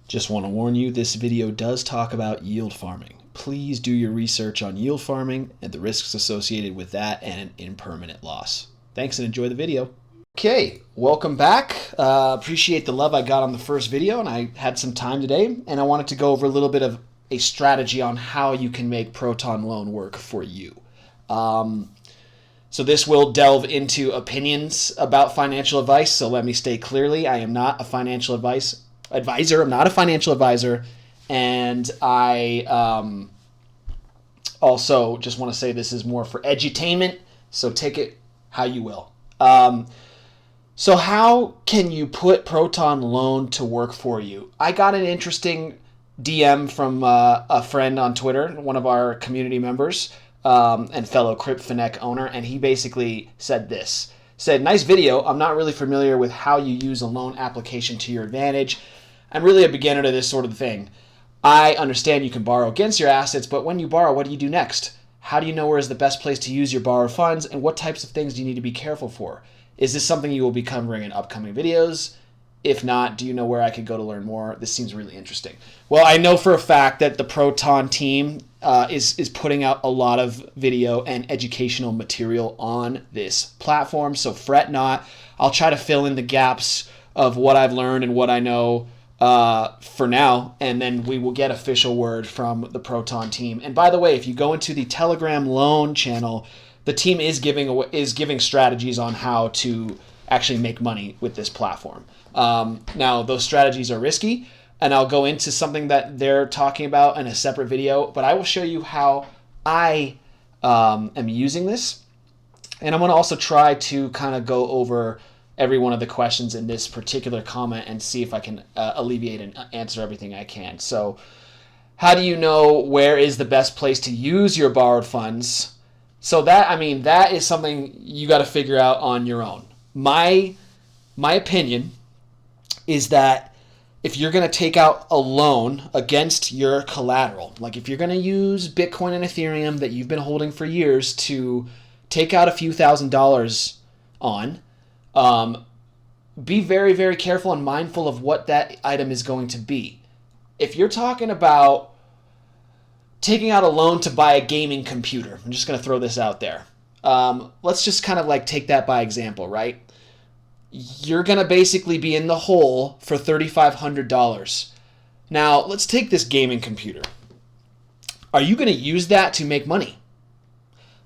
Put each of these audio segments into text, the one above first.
Just want to warn you, this video does talk about yield farming. Please do your research on yield farming and the risks associated with that and an impermanent loss. Thanks and enjoy the video. Okay, welcome back. Appreciate the love I got on the first video, and I had some time today, and I wanted to go over a little bit of a strategy on how you can make Proton Loan work for you. So this will delve into opinions about financial advice, so let me state clearly, I am not a financial advisor. I'm not a financial advisor, and I also just want to say this is more for edutainment, so take it how you will. So how can you put Proton Loan to work for you? I got an interesting DM from a friend on Twitter, one of our community members and fellow CryptFinec owner, and he basically said this. Said, nice video. I'm not really familiar with how you use a loan application to your advantage. I'm really a beginner to this sort of thing. I understand you can borrow against your assets, but when you borrow, what do you do next? How do you know where is the best place to use your borrowed funds, and what types of things do you need to be careful for? Is this something you will be covering in upcoming videos? If not, do you know where I could go to learn more? This seems really interesting. Well, I know for a fact that the Proton team is putting out a lot of video and educational material on this platform, so fret not. I'll try to fill in the gaps of what I've learned and what I know for now, and then we will get official word from the Proton team. And by the way, if you go into the Telegram loan channel, the team is giving strategies on how to actually make money with this platform. Now, those strategies are risky, and I'll go into something that they're talking about in a separate video, but I will show you how I am using this, and I'm going to also try to kind of go over every one of the questions in this particular comment and see if I can alleviate and answer everything I can. So how do you know where is the best place to use your borrowed funds? So that is something you got to figure out on your own. My opinion is that if you're going to take out a loan against your collateral, like if you're going to use Bitcoin and Ethereum that you've been holding for years to take out a few $1,000s on, be very, very careful and mindful of what that item is going to be. If you're talking about taking out a loan to buy a gaming computer, I'm just going to throw this out there. Let's just kind of like take that by example, right? You're going to basically be in the hole for $3,500. Now, let's take this gaming computer. Are you going to use that to make money?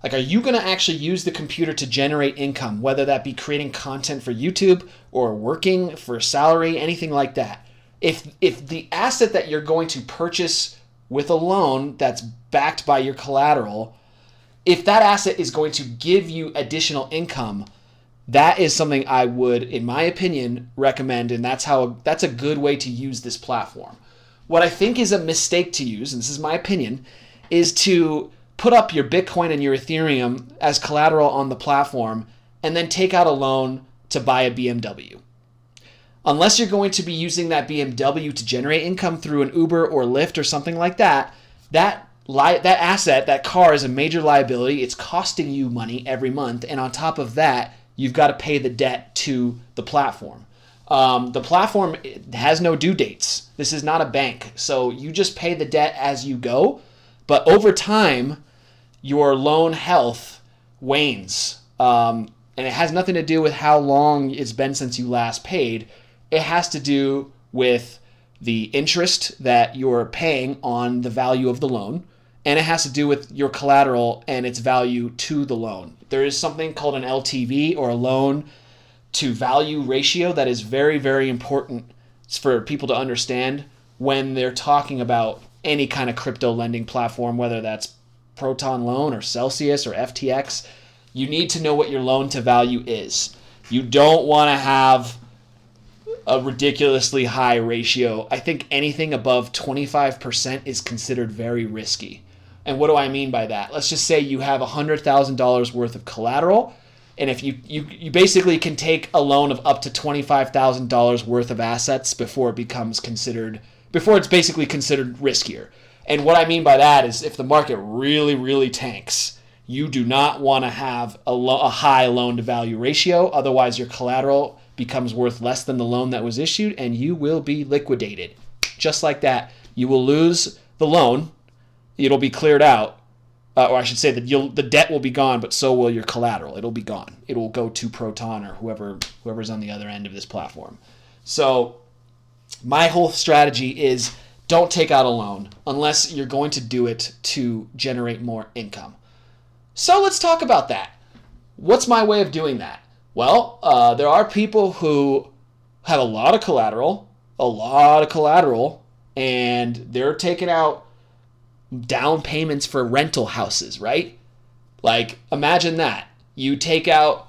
Like, are you going to actually use the computer to generate income, whether that be creating content for YouTube or working for a salary, anything like that? If the asset that you're going to purchase with a loan that's backed by your collateral, if that asset is going to give you additional income, that is something I would, in my opinion, recommend, and that's a good way to use this platform. What I think is a mistake to use, and this is my opinion, is to put up your Bitcoin and your Ethereum as collateral on the platform and then take out a loan to buy a BMW. Unless you're going to be using that BMW to generate income through an Uber or Lyft or something like that, that asset, that car, is a major liability. It's costing you money every month, and on top of that, you've got to pay the debt to the platform. The platform has no due dates. This is not a bank, so you just pay the debt as you go, but over time, your loan health wanes, and it has nothing to do with how long it's been since you last paid. It has to do with the interest that you're paying on the value of the loan, and it has to do with your collateral and its value to the loan. There is something called an LTV, or a loan to value ratio, that is very, very important for people to understand when they're talking about any kind of crypto lending platform, whether that's Proton Loan or Celsius or FTX. You need to know what your loan to value is. You don't want to have a ridiculously high ratio. I think anything above 25% is considered very risky. And what do I mean by that? Let's just say you have $100,000 worth of collateral, and if you basically can take a loan of up to $25,000 worth of assets before it's basically considered riskier. And what I mean by that is if the market really, really tanks, you do not want to have a high loan-to-value ratio. Otherwise, your collateral becomes worth less than the loan that was issued, and you will be liquidated. just like that. You will lose the loan. It'll be cleared out. Or I should say that the debt will be gone, but so will your collateral. It'll be gone. It will go to Proton or whoever's on the other end of this platform. So my whole strategy is don't take out a loan unless you're going to do it to generate more income. So let's talk about that. What's my way of doing that? Well, there are people who have a lot of collateral, and they're taking out down payments for rental houses, right? Like, imagine that. You take out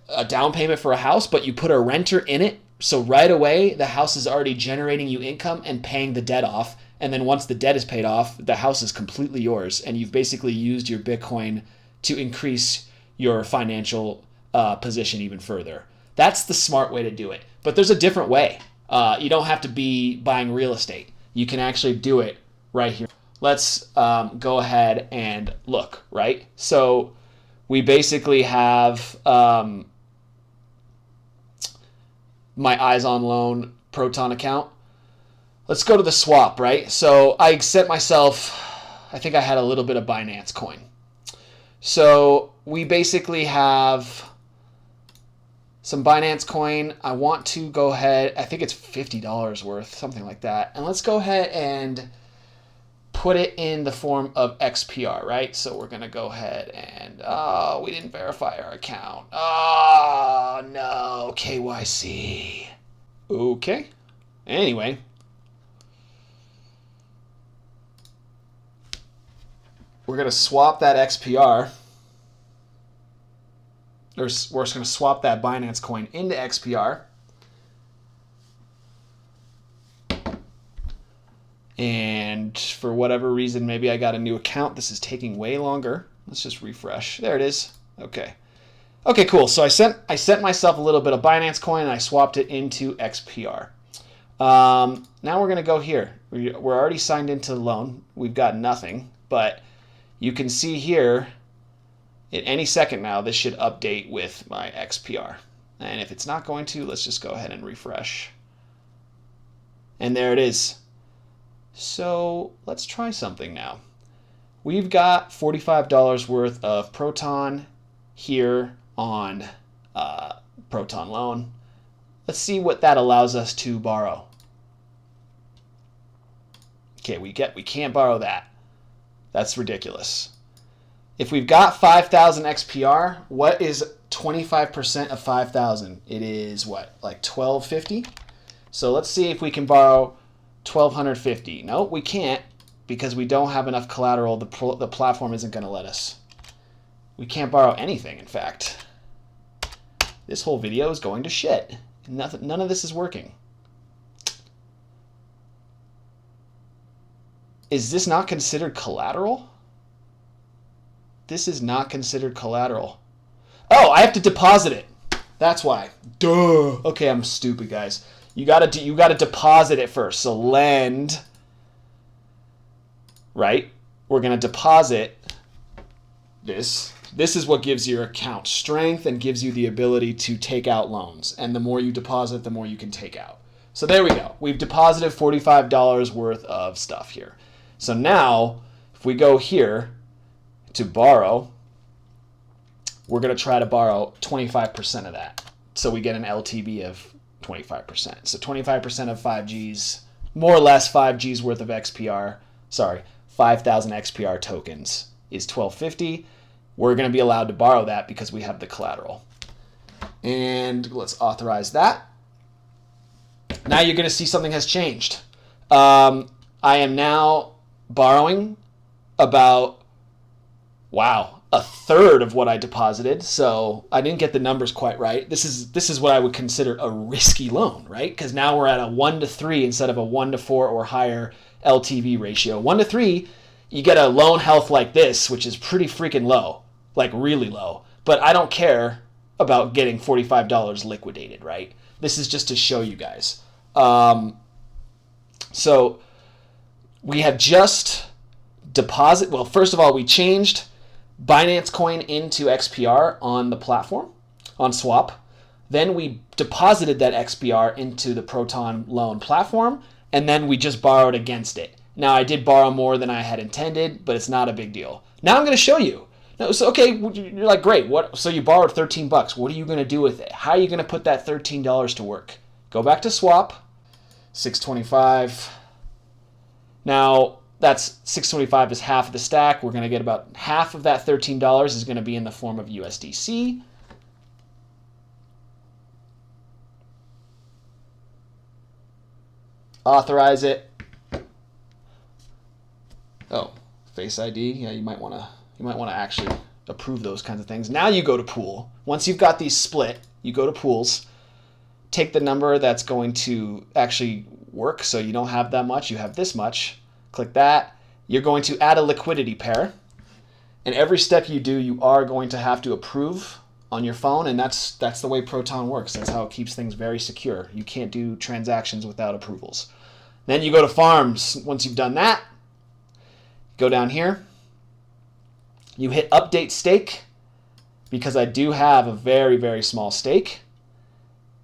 a down payment for a house, but you put a renter in it. So right away, the house is already generating you income and paying the debt off. And then once the debt is paid off, the house is completely yours. And you've basically used your Bitcoin to increase your financial position even further. That's the smart way to do it. But there's a different way. You don't have to be buying real estate. You can actually do it right here. Let's go ahead and look, right? So we basically have my Eyes on Loan Proton account. Let's go to the swap, right? So I sent myself, I think I had a little bit of Binance coin. So we basically have some Binance coin. I want to go ahead, I think it's $50 worth, something like that. And let's go ahead and put it in the form of XPR, right? So we're going to go ahead and, oh, we didn't verify our account. Oh, no, KYC. Okay. Anyway. We're going to swap that XPR. Or we're just going to swap that Binance coin into XPR. And for whatever reason, maybe I got a new account. This is taking way longer. Let's just refresh. There it is. Okay. Okay, cool. So I sent myself a little bit of Binance coin and I swapped it into XPR. Now we're going to go here. We're already signed into the loan. We've got nothing, but you can see here at any second now, this should update with my XPR. And if it's not going to, let's just go ahead and refresh. And there it is. So let's try something now. We've got $45 worth of Proton here on Proton Loan. Let's see what that allows us to borrow. Okay, we can't borrow that. That's ridiculous. If we've got 5,000 XPR, what is 25% of 5,000? It is what, like $1,250? So let's see if we can borrow $1,250. No, we can't because we don't have enough collateral. The platform isn't going to let us. We can't borrow anything, in fact. This whole video is going to shit. None of this is working. Is this not considered collateral? This is not considered collateral. Oh, I have to deposit it. That's why. Duh. Okay, I'm stupid, guys. You gotta deposit it first. So lend, right? We're gonna deposit this. This is what gives your account strength and gives you the ability to take out loans. And the more you deposit, the more you can take out. So there we go. We've deposited $45 worth of stuff here. So now, if we go here to borrow, we're gonna try to borrow 25% of that. So we get an LTV of 25%. So 25% of 5G's, more or less 5G's worth of XPR, sorry, 5,000 XPR tokens is $1,250. We're going to be allowed to borrow that because we have the collateral. And let's authorize that. Now you're going to see something has changed. I am now borrowing about, wow, a third of what I deposited. So I didn't get the numbers quite right. This is what I would consider a risky loan, right? Because now we're at a 1-to-3 instead of a 1-to-4 or higher LTV ratio. 1-to-3, you get a loan health like this, which is pretty freaking low, like really low. But I don't care about getting $45 liquidated, right? This is just to show you guys. So we have just deposit. Well, first of all, we changed Binance coin into XPR on the platform, on Swap. Then we deposited that XPR into the Proton Loan platform. and then we just borrowed against it. Now, I did borrow more than I had intended, but it's not a big deal. Now I'm going to show you. No, so, okay, you're like, great. What? So you borrowed $13. What are you going to do with it? How are you going to put that $13 to work? Go back to swap, 625. Now, that's 625 is half of the stack. We're going to get about half of that $13 is going to be in the form of USDC. Authorize it. Oh, Face ID. Yeah, you might want to actually approve those kinds of things. Now you go to pool. Once you've got these split, you go to pools. Take the number that's going to actually work, so you don't have that much. You have this much. Click that. You're going to add a liquidity pair. And every step you do, you are going to have to approve on your phone, and that's the way Proton works. That's how it keeps things very secure. You can't do transactions without approvals. Then you go to farms. Once you've done that, go down here. You hit update stake, because I do have a very, very small stake.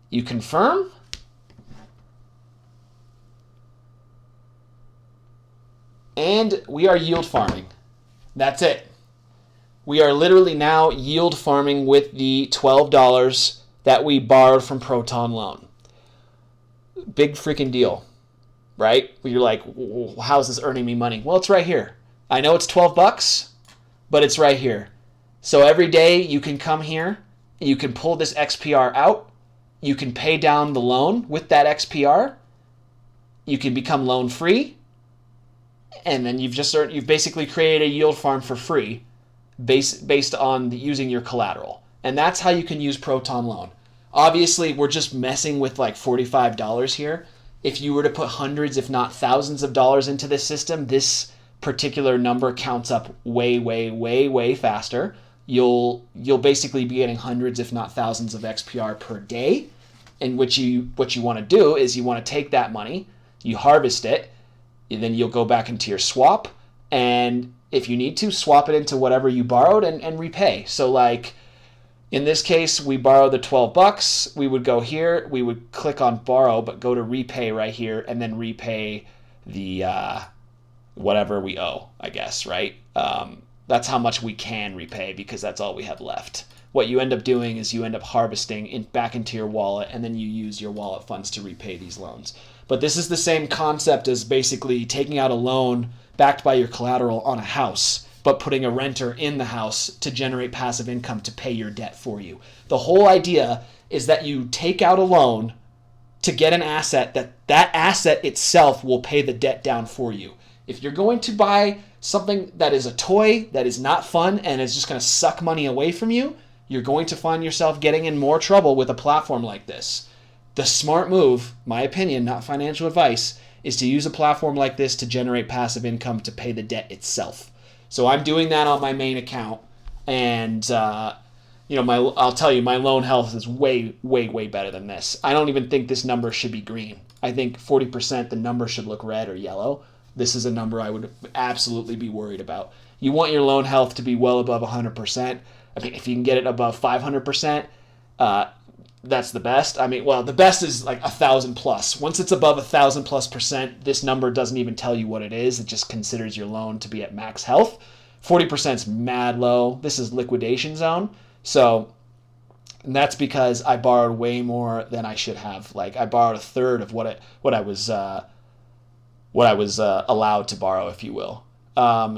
You confirm. And we are yield farming. That's it. We are literally now yield farming with the $12 that we borrowed from Proton Loan. Big freaking deal, right? You're like, how is this earning me money? Well, it's right here. I know it's $12, but it's right here. So every day you can come here, you can pull this XPR out, you can pay down the loan with that XPR, you can become loan free, and then you've basically created a yield farm for free based on using your collateral. And that's how you can use Proton Loan. Obviously, we're just messing with like $45 here. If you were to put hundreds, if not thousands of dollars into this system, this particular number counts up way, way, way, way faster. You'll basically be getting hundreds, if not thousands of XPR per day. And what you want to do is you want to take that money, you harvest it, and then you'll go back into your swap, and if you need to, swap it into whatever you borrowed and repay. So like in this case, we borrowed the $12. We would go here, we would click on borrow, but go to repay right here, and then repay the whatever we owe, I guess, right? That's how much we can repay, because that's all we have left. What you end up doing is you end up harvesting back into your wallet, and then you use your wallet funds to repay these loans. But this is the same concept as basically taking out a loan backed by your collateral on a house, but putting a renter in the house to generate passive income to pay your debt for you. The whole idea is that you take out a loan to get an asset that asset itself will pay the debt down for you. If you're going to buy something that is a toy, that is not fun, and is just going to suck money away from you, you're going to find yourself getting in more trouble with a platform like this. The smart move, my opinion, not financial advice, is to use a platform like this to generate passive income to pay the debt itself. So I'm doing that on my main account, and I'll tell you, my loan health is way, way, way better than this. I don't even think this number should be green. I think 40%, the number should look red or yellow. This is a number I would absolutely be worried about. You want your loan health to be well above 100%. I mean, if you can get it above 500%, that's the best. I mean, well, the best is like 1,000 plus. Once it's above 1,000 plus percent, this number doesn't even tell you what it is. It just considers your loan to be at max health. 40% is mad low. This is liquidation zone. So that's because I borrowed way more than I should have. Like I borrowed a third of what I was allowed to borrow, if you will.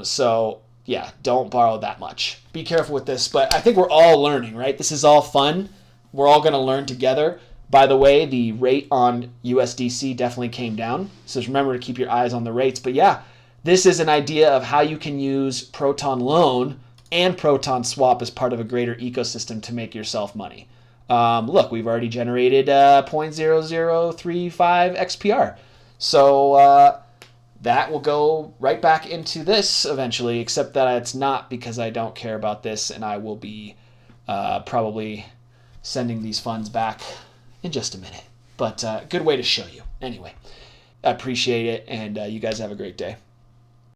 So yeah, don't borrow that much. Be careful with this. But I think we're all learning, right? This is all fun. We're all going to learn together. By the way, the rate on USDC definitely came down. So just remember to keep your eyes on the rates. But yeah, this is an idea of how you can use Proton Loan and Proton Swap as part of a greater ecosystem to make yourself money. Look, we've already generated 0.0035 XPR. So that will go right back into this eventually, except that it's not, because I don't care about this, and I will be probably sending these funds back in just a minute. But good way to show you. Anyway, I appreciate it, and you guys have a great day.